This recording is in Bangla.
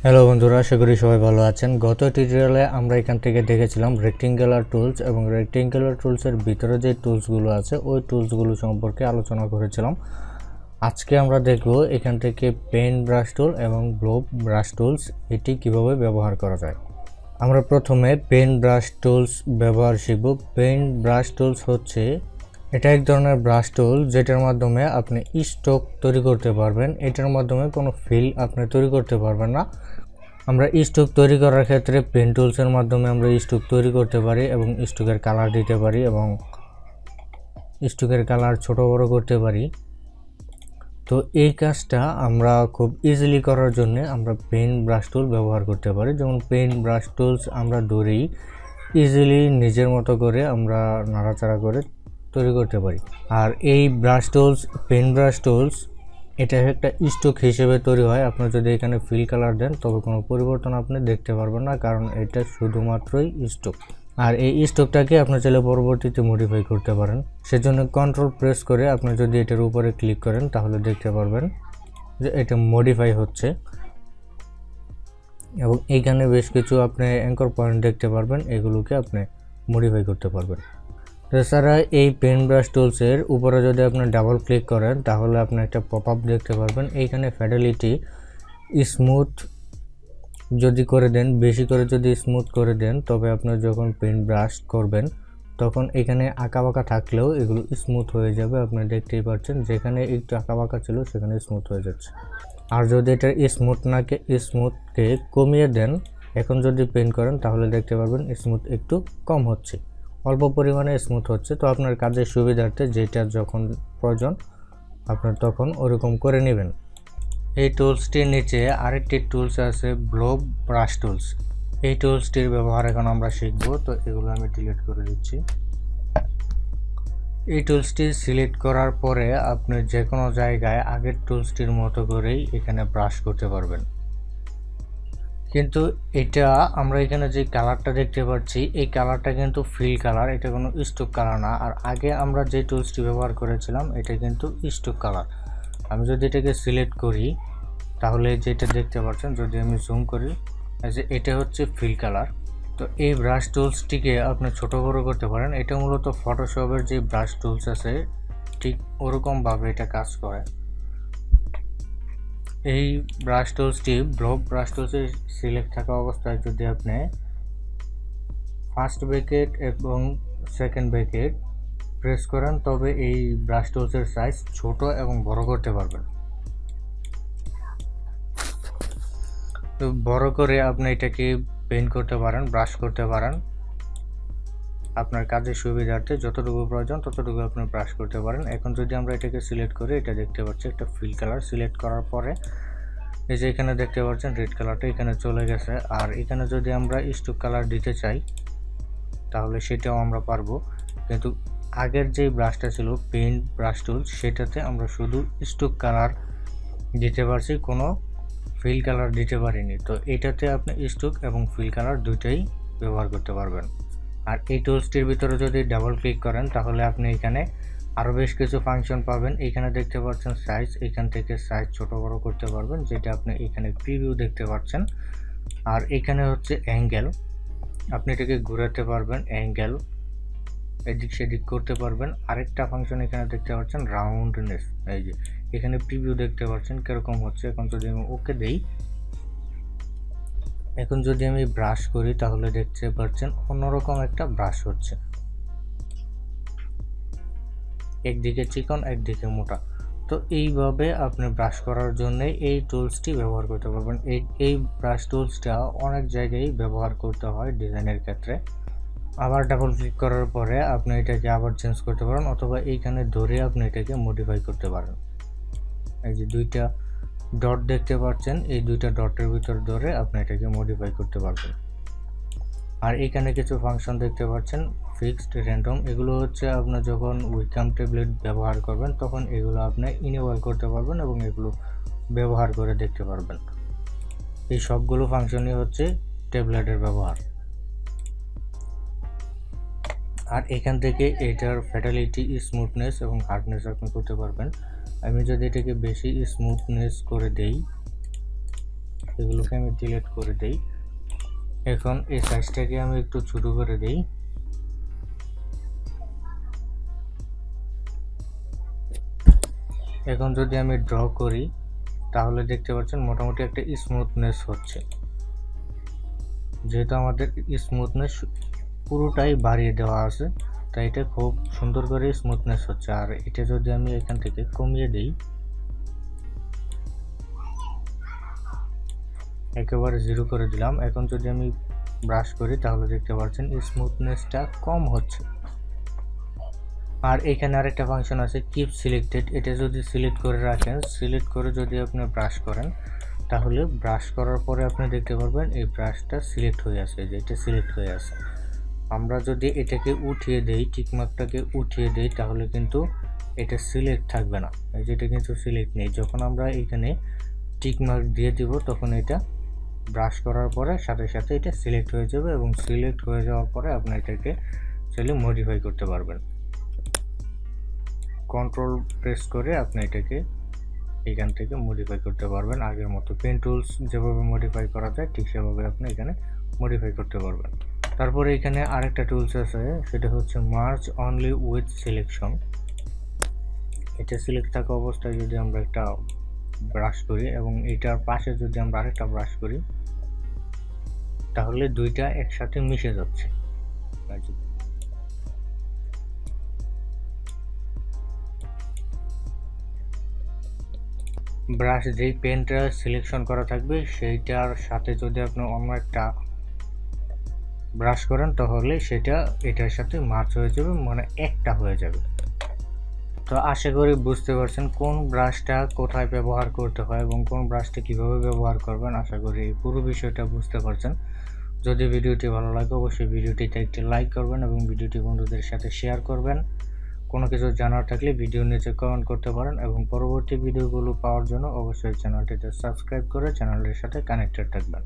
হ্যালো বন্ধুরা, আশা করি সবাই ভালো আছেন। গত টিউটোরিয়ালে আমরা এখান থেকে দেখেছিলাম রেক্টেঙ্গুলার টুলস এবং রেক্টেঙ্গুলার টুলসের ভিতরে যে টুলসগুলো আছে ওই টুলসগুলো সম্পর্কে আলোচনা করেছিলাম। আজকে আমরা দেখব এখান থেকে পেন ব্রাশ টুল এবং ব্লোব ব্রাশ টুলস এটি কিভাবে ব্যবহার করা যায়। আমরা প্রথমে পেন ব্রাশ টুলস ব্যবহার শিখব। পেন ব্রাশ টুলস হচ্ছে এটা এক ধরনের ব্রাশ টুল যেটার মাধ্যমে আপনি স্ট্রোক তৈরি করতে পারবেন। এটার মাধ্যমে কোনো ফিল আপনি তৈরি করতে পারবেন না। আমরা স্ট্রোক তৈরি করার ক্ষেত্রে পেন টুলসের মাধ্যমে আমরা স্ট্রোক তৈরি করতে পারি এবং স্ট্রোকের কালার দিতে পারি এবং স্ট্রোকের কালার ছোট বড় করতে পারি। তো এই কাজটা আমরা খুব ইজিলি করার জন্য আমরা পেন ব্রাশ টুল ব্যবহার করতে পারি। যেমন পেন ব্রাশ টুলস আমরা ধরেই ইজিলি নিজের মতো করে আমরা নাড়াচাড়া করে তৈরি করতে পারি। আর এই brush tools, pen brush tools, এটা একটা স্ট্রোক হিসেবে তৈরি হয়। আপনি যদি এখানে ফিল কালার দেন তবে কোনো পরিবর্তন আপনি দেখতে পারবেন না, কারণ এটা শুধুমাত্রই স্ট্রোক। আর এই স্ট্রোকটাকে আপনি চাইলে পরবর্তীতে মডিফাই করতে পারেন। সেজন্য কন্ট্রোল প্রেস করে আপনি যদি এটার উপরে ক্লিক করেন তাহলে দেখতে পারবেন যে এটা মডিফাই হচ্ছে এবং এইখানে বেশ কিছু আপনি অ্যাঙ্কর পয়েন্ট দেখতে পারবেন, এগুলোকে আপনি মডিফাই করতে পারবেন। এছাড়া এই পেন ব্রাশ টুলসের উপরে যদি আপনি ডাবল ক্লিক করেন তাহলে আপনি একটা পপ আপ দেখতে পারবেন। এইখানে ফ্যাডালিটি স্মুথ যদি করে দেন, বেশি করে যদি স্মুথ করে দেন, তবে আপনি যখন পেন ব্রাশ করবেন তখন এখানে আঁকাবাঁকা থাকলেও এগুলো স্মুথ হয়ে যাবে। আপনি দেখতেই পাচ্ছেন যেখানে একটু আঁকাবাঁকা ছিল সেখানে স্মুথ হয়ে যাচ্ছে। আর যদি এটা স্মুথকে কমিয়ে দেন, এখন যদি পেন করেন তাহলে দেখতে পারবেন স্মুথ একটু কম হচ্ছে, অল্প পরিমাণে স্মুথ হচ্ছে। তো আপনার কাজের সুবিধার্থে যেটা যখন প্রয়োজন আপনার তখন ওরকম করে নেবেন। এই টুলসটির নিচে আরেকটি টুলস আছে, ব্লোব ব্রাশ টুলস। এই টুলসটির ব্যবহার এখন আমরা শিখব। তো এগুলো আমি ডিলিট করে দিচ্ছি। এই টুলসটি সিলেক্ট করার পরে আপনি যে কোনো জায়গায় আগের টুলসটির মতো করেই এখানে ব্রাশ করতে পারবেন। কিন্তু এটা আমরা এখানে যে কালারটা দেখতে পাচ্ছি এই কালারটা কিন্তু ফিল কালার, এটা কোনো স্ট্রোক কালার না। আর আগে আমরা যে টুলসটি ব্যবহার করেছিলাম এটা কিন্তু স্ট্রোক কালার। আমি যদি এটাকে সিলেক্ট করি তাহলে যেটা দেখতে পাচ্ছেন, যদি আমি জুম করি, যে এটা হচ্ছে ফিল কালার। তো এই ব্রাশ টুলসটিকে আপনি ছোট বড় করতে পারেন। এটা মূলত ফটোশপের যে ব্রাশ টুলস আছে ঠিক ওরকমভাবে এটা কাজ করে। এই ব্রাশ টুলসটি ব্লোব ব্রাশ টুলসের সিলেক্ট থাকা অবস্থায় যদি আপনি ফার্স্ট ব্র্যাকেট এবং সেকেন্ড ব্র্যাকেট প্রেস করেন তবে এই ব্রাশ টুলসের সাইজ ছোট এবং বড় করতে পারবেন। তো বড় করে আপনি এটাকে পেইন্ট করতে পারেন, ব্রাশ করতে পারেন। আপনার কাজের সুবিধার্থে যতটুকু প্রয়োজন ততটুকু আপনি ব্রাশ করতে পারেন। এখন যদি আমরা এটাকে সিলেক্ট করি, এটা দেখতে পাচ্ছি একটা ফিল কালার। সিলেক্ট করার পরে এই যে এখানে দেখতে পাচ্ছেন রেড কালারটা এখানে চলে গেছে। আর এখানে যদি আমরা স্ট্রোক কালার দিতে চাই তাহলে সেটাও আমরা পারবো। কিন্তু আগের যে ব্রাশটা ছিল পেইন্ট ব্রাশ টুলস, সেটাতে আমরা শুধু স্ট্রোক কালার দিতে পারছি, কোনো ফিল কালার দিতে পারিনি। তো এটাতে আপনি স্ট্রোক এবং ফিল কালার দুইটাই ব্যবহার করতে পারবেন। আর এই টুলসটির ভিতরে যদি ডাবল ক্লিক করেন তাহলে আপনি এখানে আরও বেশ কিছু ফাংশন পাবেন। এখানে দেখতে পাচ্ছেন সাইজ, এখান থেকে সাইজ ছোট বড় করতে পারবেন, যেটা আপনি এখানে প্রিভিউ দেখতে পাচ্ছেন। আর এখানে হচ্ছে অ্যাঙ্গেল, আপনি এটাকে ঘোরাতে পারবেন, অ্যাঙ্গেল এদিক সেদিক করতে পারবেন। আরেকটা ফাংশন এখানে দেখতে পাচ্ছেন রাউন্ডনেস, এই যে এখানে প্রিভিউ দেখতে পাচ্ছেন কিরকম হচ্ছে। এখন যদি আমি ওকে দেই, এখন যদি আমি ব্রাশ করি তাহলে দেখতে পাচ্ছেন অন্যরকম একটা ব্রাশ হচ্ছে, একদিকে চিকন একদিকে মোটা। তো এইভাবে আপনি ব্রাশ করার জন্য এই টুলসটি ব্যবহার করতে পারবেন। এই ব্রাশ টুলসটা অনেক জায়গায় ব্যবহার করতে হয় ডিজাইনের ক্ষেত্রে। আবার ডাবল ক্লিক করার পরে আপনি এটাকে আবার চেঞ্জ করতে পারেন, অথবা এইখানে ধরে আপনি এটাকে মডিফাই করতে পারেন। এই যে দুইটা ডট দেখতে পাচ্ছেন, এই দুইটা ডটের ভিতর ধরে আপনি এটাকে মডিফাই করতে পারবেন। আর এখানে কিছু ফাংশন দেখতে পাচ্ছেন ফিক্সড, র্যান্ডম। এগুলো হচ্ছে আপনার যখন উইকাম ট্যাবলেট ব্যবহার করবেন তখন এগুলো আপনি ইনেবল করতে পারবেন এবং এগুলো ব্যবহার করে দেখতে পারবেন। এই সবগুলো ফাংশনই হচ্ছে ট্যাবলেটের ব্যবহার। আর এখান থেকে এটার ফ্যাটালিটি, স্মুথনেস এবং হার্ডনেস আপনি করতে পারবেন। আমি যদি এটাকে বেশি স্মুথনেস করে দেই এগুলোকে আমি ডিলিট করে দেই। এখন এই সাইজটাকে আমি একটু ছোট করে দেই। এখন যদি আমি ড্র করি তাহলে দেখতে পাচ্ছেন মোটামুটি একটা স্মুথনেস হচ্ছে। যেহেতু আমাদের স্মুথনেস পুরোটাই বাড়িয়ে দেওয়া আছে, তাই এটা খুব সুন্দর করে স্মুথনেস হচ্ছে। আর এটা যদি আমি এখান থেকে কমিয়ে দেই, একেবারে 0 করে দিলাম। এখন যদি আমি ব্রাশ করি তাহলে দেখতে পাচ্ছেন স্মুথনেসটা কম হচ্ছে। আর এখানে আরেকটা ফাংশন আছে কিপ সিলেক্টেড, এটা যদি সিলেক্ট করে রাখেন, সিলেক্ট করে যদি আপনি ব্রাশ করেন তাহলে ব্রাশ করার পরে আপনি দেখতে পারবেন এই ব্রাশটা সিলেক্ট হয়ে আছে, যে এটা সিলেক্ট হয়ে আছে। আমরা যদি এটাকে উঠিয়ে দেই, টিকমার্কটাকে উঠিয়ে দেই, তাহলে কিন্তু এটা সিলেক্ট থাকবে না। এই যেটা কিন্তু সিলেক্ট নেই। যখন আমরা এখানে টিকমার্ক দিয়ে দিব তখন এটা ব্রাশ করার পরে সাথে সাথে এটা সিলেক্ট হয়ে যাবে, এবং সিলেক্ট হয়ে যাওয়ার পরে আপনি এটাকে চাইলে মডিফাই করতে পারবেন। কন্ট্রোল প্রেস করে আপনি এটাকে এখান থেকে মডিফাই করতে পারবেন। আগের মতো পেন টুলস যেভাবে মডিফাই করা যায় ঠিক সেভাবে আপনি এখানে মডিফাই করতে পারবেন। তারপরে এখানে আরেকটা টুলস আছে, সেটা হচ্ছে মার্জ অনলি উইথ সিলেকশন। এটা সিলেক্ট থাকা অবস্থায় যদি আমরা একটা ব্রাশ করি এবং এটার পাশে যদি আমরা আরেকটা ব্রাশ করি তাহলে দুইটা একসাথে মিশে যাচ্ছে। ব্রাশ যেই পেনটা সিলেকশন করা থাকবে সেইটার সাথে যদি আপনি অন্য একটা ব্রাশ করেন তাহলে সেটা এটার সাথে মার্জ হয়ে যাবে, মানে একটা হয়ে যাবে। তো আশা করি বুঝতে পারছেন কোন ব্রাশটা কোথায় ব্যবহার করতে হয় এবং কোন ব্রাশটা কিভাবে ব্যবহার করবেন। আশা করি এই পুরো বিষয়টা বুঝতে পারছেন। যদি ভিডিওটি ভালো লাগে অবশ্যই ভিডিওটিতে একটি লাইক করবেন এবং ভিডিওটি বন্ধুদের সাথে শেয়ার করবেন। কোনো কিছু জানার থাকলে ভিডিওর নিচে কমেন্ট করতে পারেন এবং পরবর্তী ভিডিওগুলো পাওয়ার জন্য অবশ্যই চ্যানেলটিতে সাবস্ক্রাইব করে চ্যানেলের সাথে কানেক্টেড থাকবেন।